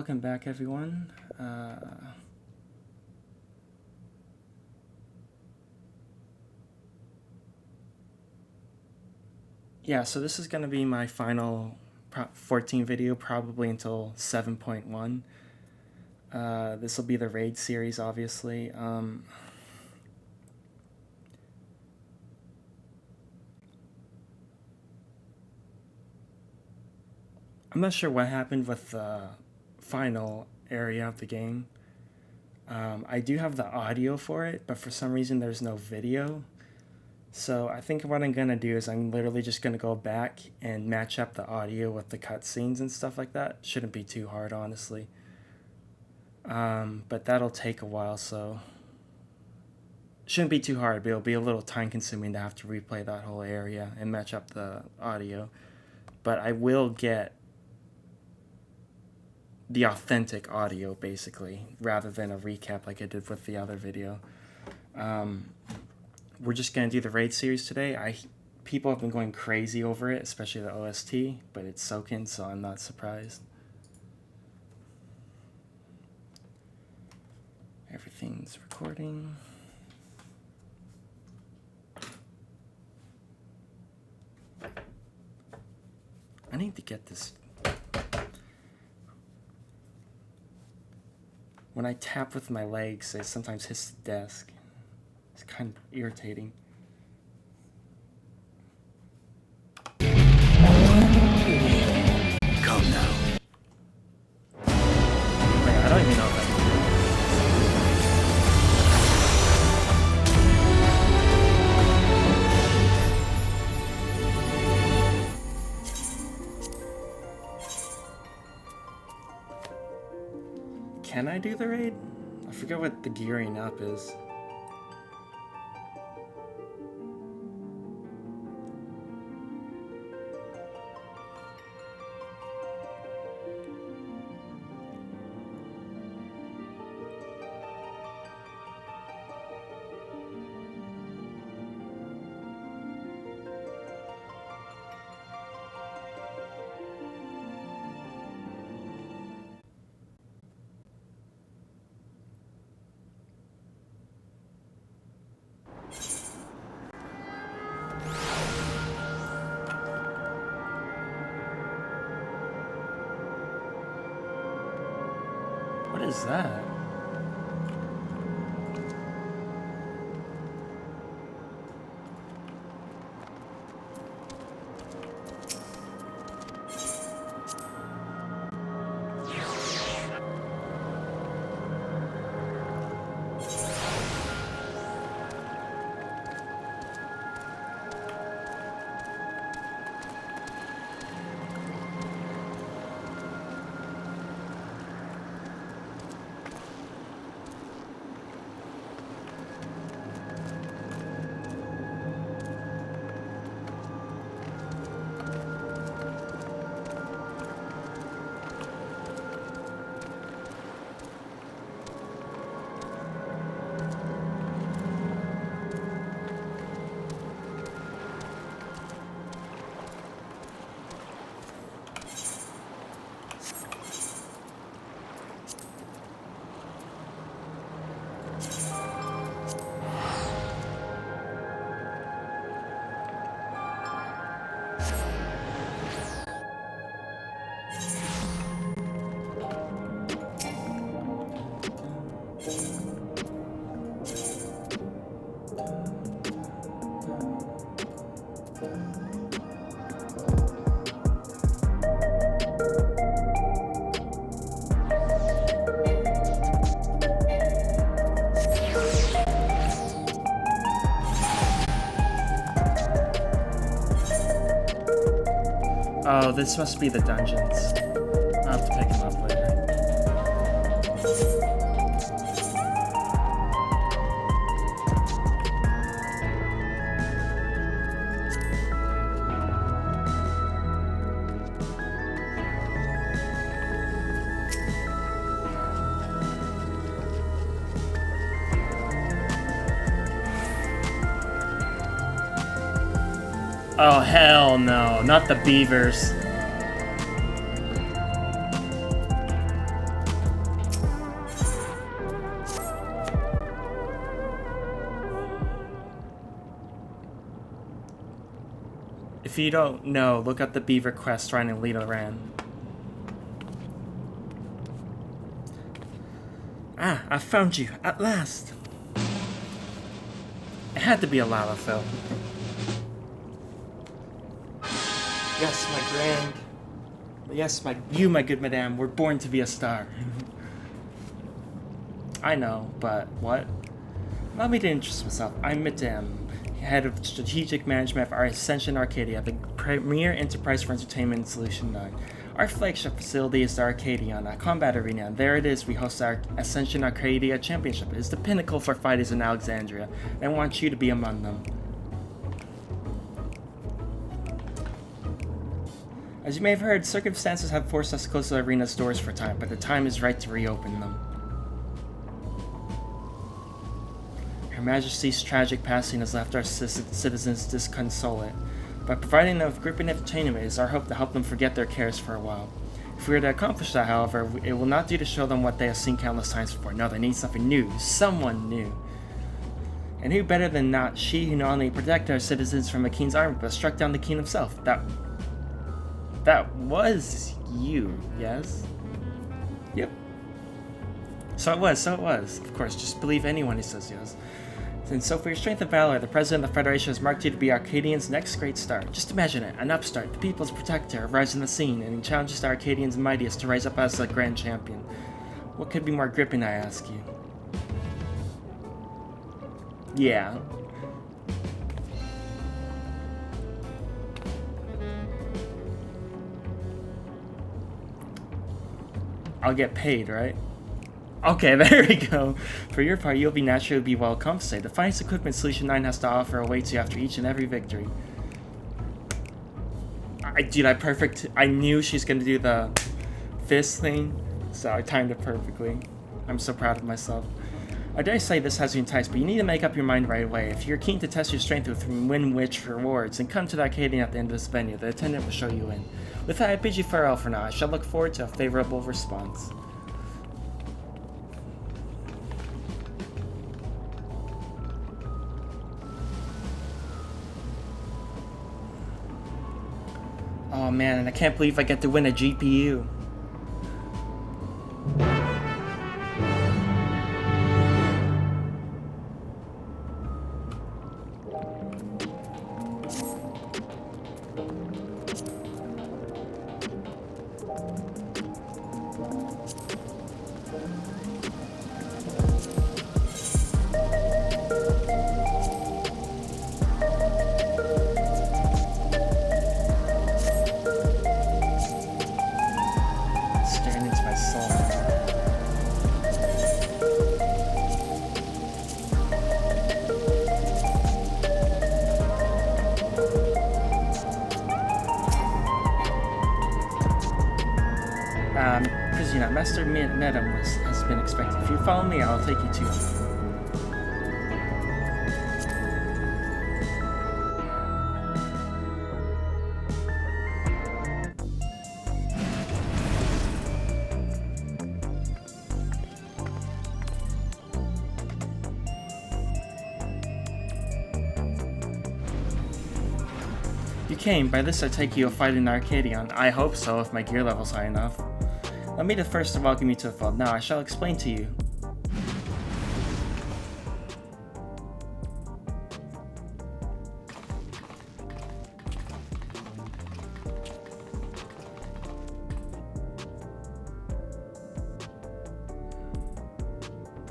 Welcome back, everyone. Yeah, so this is going to be my final 14 video, probably until 7.1. This will be the raid series, obviously. I'm not sure what happened with the final area of the game. I do have the audio for it, but for some reason there's no video. So I think what I'm going to do is I'm literally just going to go back and match up the audio with the cutscenes and stuff like that. Shouldn't be too hard, honestly. But that'll take a while, so shouldn't be too hard, but it'll be a little time consuming to have to replay that whole area and match up the audio. But I will get the authentic audio, basically, rather than a recap like I did with the other video. We're just going to do the raid series today. People have been going crazy over it, especially the OST, but it's soaking, so I'm not surprised. Everything's recording. I need to get this. When I tap with my legs, it sometimes hits the desk. It's kind of irritating. Come now. Wait, I don't even know if I can I do the raid? I forget what the gearing up is. What is that? Oh, this must be the dungeons. I'll have to pick them up later. Oh, hell no, not the beavers. you don't know, look up the Beaver quest running Lita ran. Ah, I found you, at last! It had to be a lava fill. Yes, my grand... Yes, my good madame, were born to be a star. I know, but what? Allow me to introduce myself. I'm Madame, head of strategic management of our Ascension Arcadia, the premier enterprise for entertainment in Solution 9. Our flagship facility is the Arcadion, a combat arena, and there it is we host our Ascension Arcadia Championship. It is the pinnacle for fighters in Alexandria, and I want you to be among them. As you may have heard, circumstances have forced us to close the arena's doors for a time, but the time is right to reopen them. Her Majesty's tragic passing has left our citizens disconsolate. By providing them with gripping entertainment, it is our hope to help them forget their cares for a while. If we are to accomplish that, however, it will not do to show them what they have seen countless times before. No, they need something new, someone new. And who better than not she who not only protected our citizens from the king's army, but struck down the king himself. That was you, yes? Yep. So it was. Of course, just believe anyone who says yes. And so for your strength and valor, the President of the Federation has marked you to be Arcadian's next great star. Just imagine it, an upstart, the people's protector, arrives in the scene, and he challenges the Arcadian's mightiest to rise up as the grand champion. What could be more gripping, I ask you? Yeah. I'll get paid, right? Okay, there we go. For your part, you'll be naturally be well compensated. The finest equipment Solution 9 has to offer awaits you after each and every victory. I knew she's gonna do the fist thing, so I timed it perfectly. I'm so proud of myself. I dare say this has you enticed, but you need to make up your mind right away. If you're keen to test your strength with win-witch rewards, then come to the Arcadian at the end of this venue. The attendant will show you in. With that, I bid you farewell for now. I shall look forward to a favorable response. Oh man, and I can't believe I get to win a GPU. Master Madam has been expecting. If you follow me, I'll take you to him. You came. By this I take you'll fight in Arcadion. I hope so, if my gear level's high enough. Let me first welcome you to the fold. Now I shall explain to you.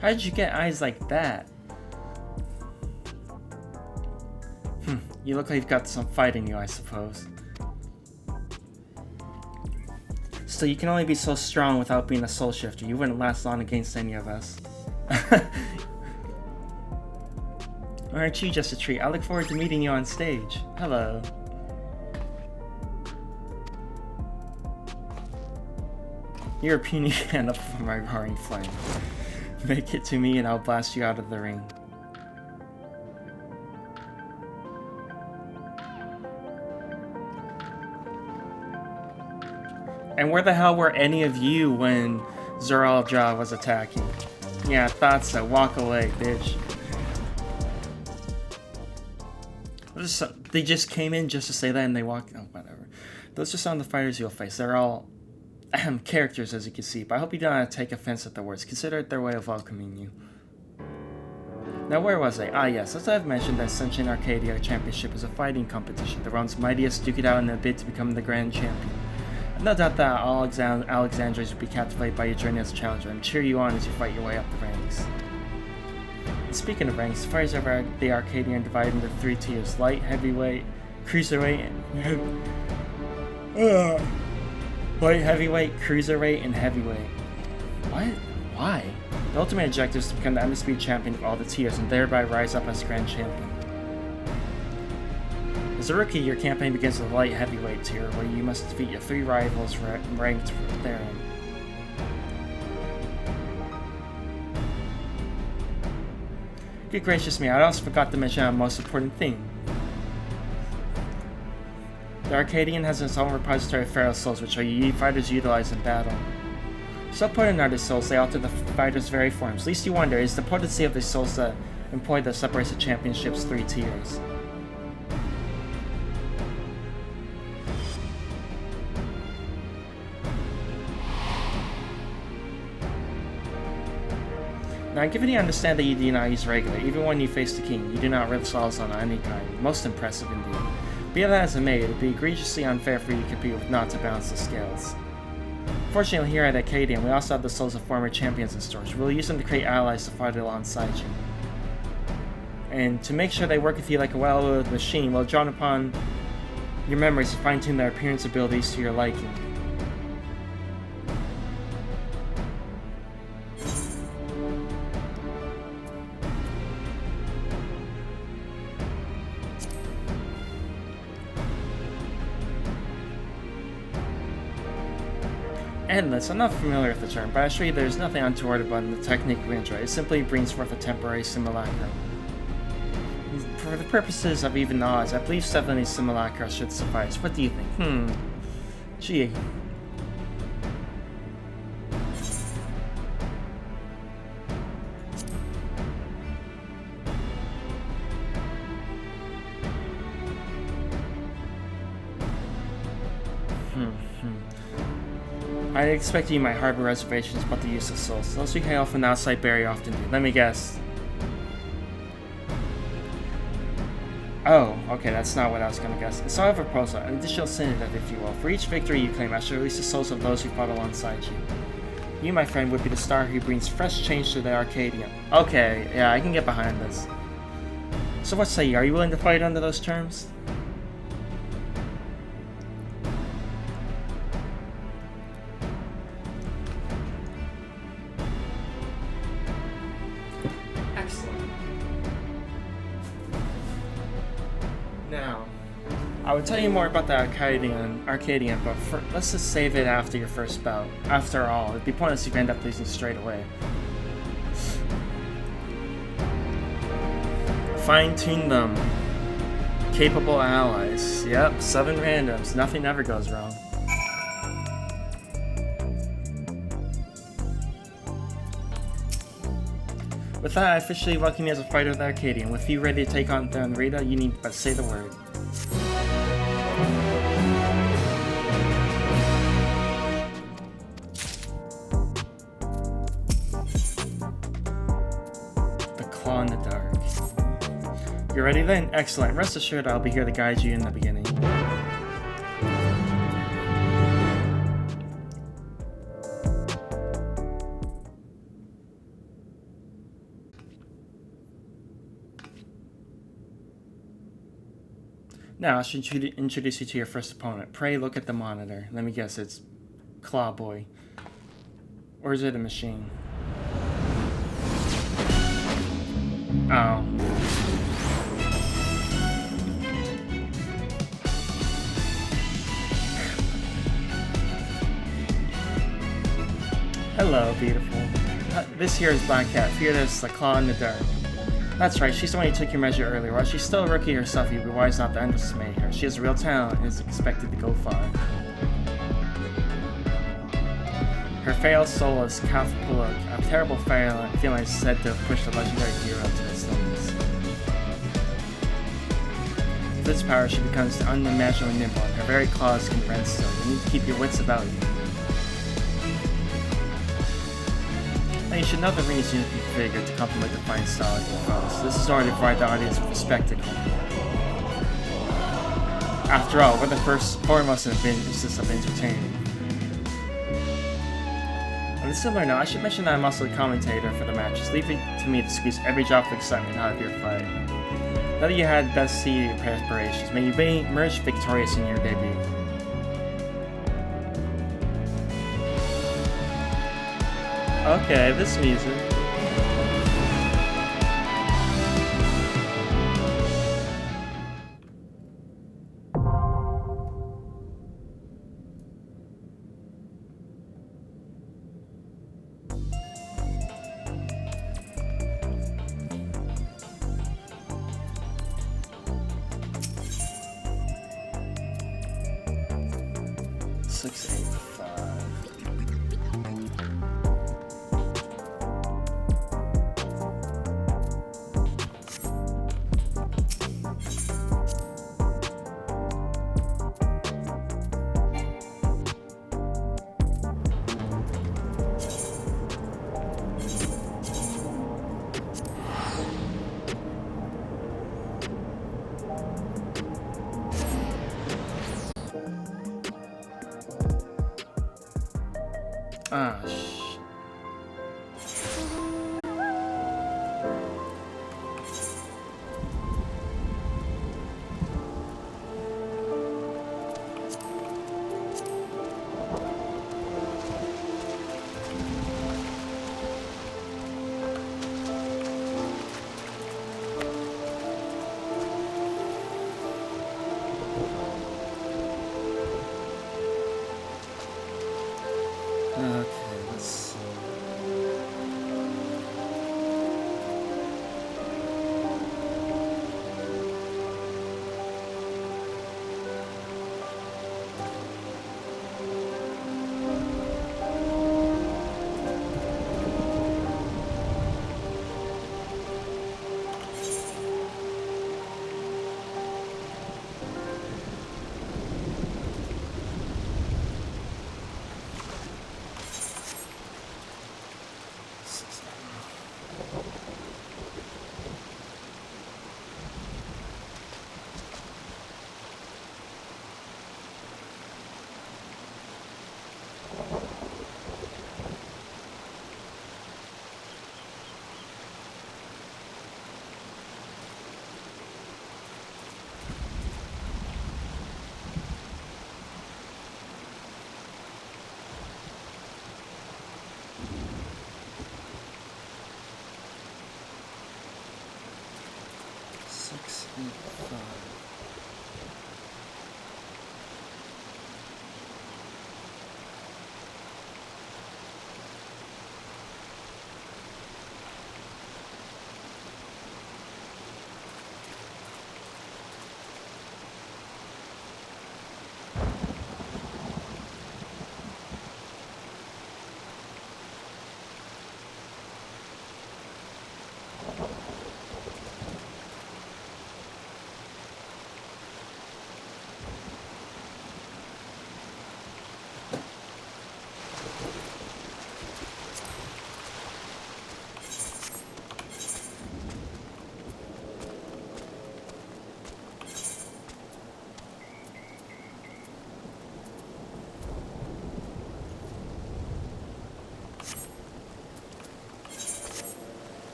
How did you get eyes like that? You look like you've got some fight in you, I suppose. So you can only be so strong without being a soul shifter. You wouldn't last long against any of us. Aren't you just a treat? I look forward to meeting you on stage. Hello. You're a puny hand up from my roaring flame. Make it to me and I'll blast you out of the ring. And where the hell were any of you when Zeralja was attacking? Yeah, I thought so. Walk away, bitch. They just came in just to say that and they walked. Oh, whatever. Those are some of the fighters you'll face. They're all characters, as you can see, but I hope you don't take offense at the words. Consider it their way of welcoming you. Now, where was I? Ah, yes, as I've mentioned, the Ascension Arcadia Championship is a fighting competition. The realm's mightiest duke it out in a bid to become the grand champion. No doubt that all Alexandrians would be captivated by your journey as a challenger and cheer you on as you fight your way up the ranks. And speaking of ranks, the fighters of the Arcadion are divided into 3 tiers: light, heavyweight, cruiserweight, light, heavyweight, cruiserweight, and heavyweight. What? Why? The ultimate objective is to become the undisputed champion of all the tiers and thereby rise up as grand champion. As a rookie, your campaign begins with the light heavyweight tier, where you must defeat your 3 rivals ranked therein. Good gracious me, I also forgot to mention a most important thing. The Arcadion has its own repository of feral souls, which our fighters utilize in battle. So put in other souls, they alter the fighters' very forms. Least you wonder, is the potency of these souls that employ that separates the championship's 3 tiers. Now, given you understand that you do not use regular, even when you face the king, you do not rip souls on any kind. Most impressive indeed. Be that as it may, it would be egregiously unfair for you to compete with not to balance the scales. Fortunately, here at Arcadion, we also have the souls of former champions in storage. We'll use them to create allies to fight alongside you. And to make sure they work with you like a well-oiled machine, we'll draw upon your memories to fine-tune their appearance abilities to your liking. Endless. I'm not familiar with the term, but I assure you there is nothing untoward about the technique we enjoy. It simply brings forth a temporary simulacrum. For the purposes of even odds, I believe 7 of these simulacra should suffice. What do you think? Gee. I expect you might harbor reservations about the use of souls. Those who hail from the outside very often do. Let me guess. Oh, okay, that's not what I was gonna guess. So I have a proposal, an additional synonym, if you will. For each victory you claim, I shall release the souls of those who fought alongside you. You, my friend, would be the star who brings fresh change to the Arcadion. Okay, yeah, I can get behind this. So what say you? Are you willing to fight under those terms? Now, I would tell you more about the Arcadion, but let's just save it after your first bout. After all, it'd be pointless if you end up losing straight away. Fine-tune them. Capable allies. Yep, 7 randoms. Nothing ever goes wrong. With that, I officially welcome you as a fighter of the Arcadion. With you ready to take on Rita, you need but say the word. The Claw in the Dark. You're ready then? Excellent. Rest assured I'll be here to guide you in the beginning. Now, I should introduce you to your first opponent. Pray look at the monitor. Let me guess, it's Claw Boy. Or is it a machine? Oh. Hello, beautiful. This here is Black Cat. Feared as the Claw in the Dark. That's right, she's the one who took your measure earlier. While she's still a rookie herself, you'd be wise not to underestimate her. She has real talent and is expected to go far. Her failed soul is Kathpuluk, a terrible feeling said to have pushed the legendary hero to his limits. its power, she becomes unimaginably nimble, and her very claws can rend stone. You need to keep your wits about you. Now you should know the ring is uniquely configured to complement the fine style of your foes. This is in order to provide the audience with a spectacle. After all, we're the foremost in the business of entertaining. On a similar note, I should mention that I'm also the commentator for the matches. Leave it to me to squeeze every drop of excitement out of your fight. Now that you had the best seed of your preparations, may you emerge victorious in your debut. Okay, this music. Ah,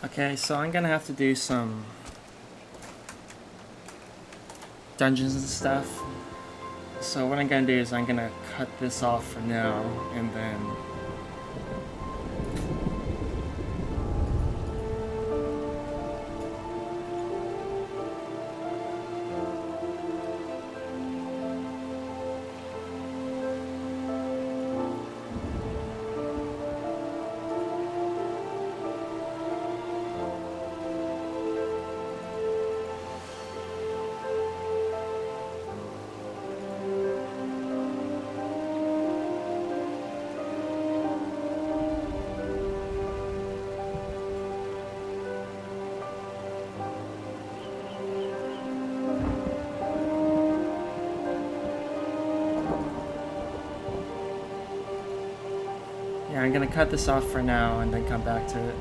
okay, so I'm gonna have to do some dungeons and stuff. So what I'm gonna do is I'm gonna cut this off for now, and then Yeah, I'm gonna cut this off for now and then come back to it.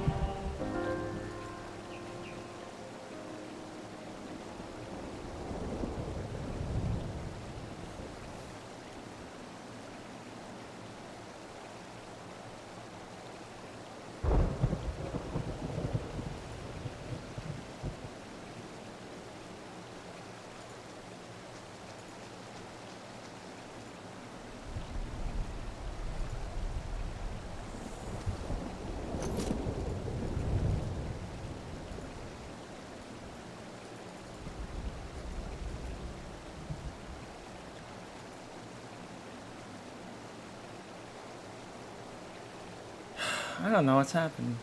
I don't know what's happened.